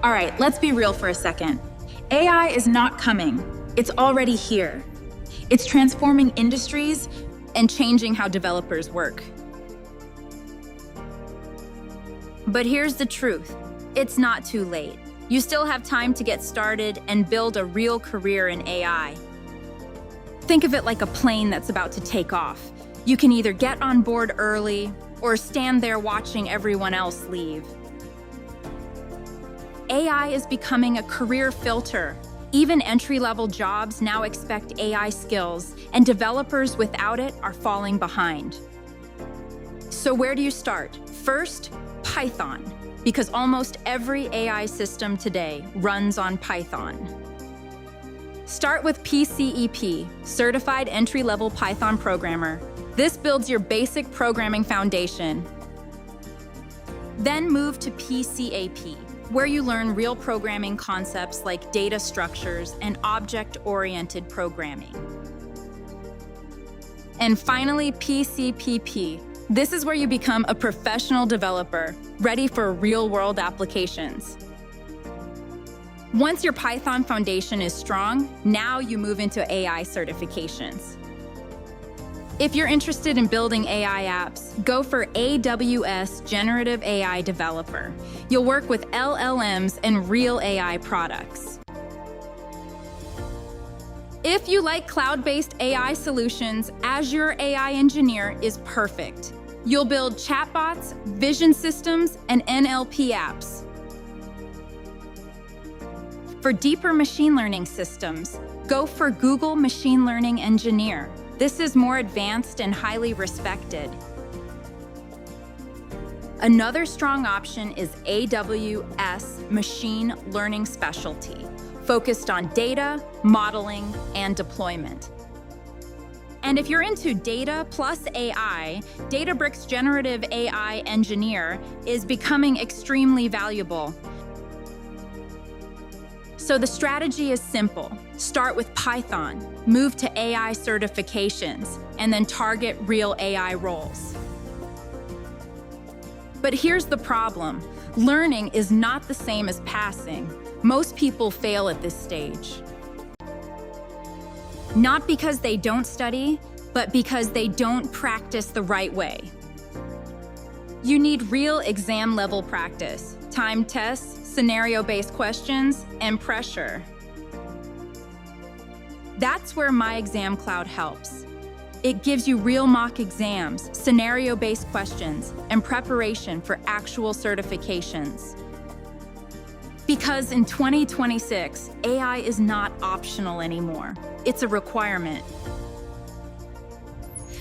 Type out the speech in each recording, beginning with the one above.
All right, let's be real for a second. AI is not coming. It's already here. It's transforming industries and changing how developers work. But here's the truth. It's not too late. You still have time to get started and build a real career in AI. Think of it like a plane that's about to take off. You can either get on board early or stand there watching everyone else leave. AI is becoming a career filter. Even entry-level jobs now expect AI skills, and developers without it are falling behind. So where do you start? First, Python, because almost every AI system today runs on Python. Start with PCEP, Certified Entry-Level Python Programmer. This builds your basic programming foundation. Then move to PCAP, where you learn real programming concepts like data structures and object-oriented programming. And finally, PCPP. This is where you become a professional developer, ready for real-world applications. Once your Python foundation is strong, now you move into AI certifications. If you're interested in building AI apps, go for AWS Generative AI Developer. You'll work with LLMs and real AI products. If you like cloud-based AI solutions, Azure AI Engineer is perfect. You'll build chatbots, vision systems, and NLP apps. For deeper machine learning systems, go for Google Machine Learning Engineer. This is more advanced and highly respected. Another strong option is AWS Machine Learning Specialty, focused on data, modeling, and deployment. And if you're into data plus AI, Databricks Generative AI Engineer is becoming extremely valuable. So the strategy is simple. Start with Python, move to AI certifications, and then target real AI roles. But here's the problem. Learning is not the same as passing. Most people fail at this stage. Not because they don't study, but because they don't practice the right way. You need real exam-level practice, timed tests, scenario-based questions, and pressure. That's where MyExamCloud helps. It gives you real mock exams, scenario-based questions, and preparation for actual certifications. Because in 2026, AI is not optional anymore. It's a requirement.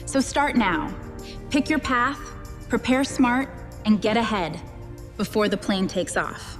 So start now. Pick your path, prepare smart, and get ahead before the plane takes off.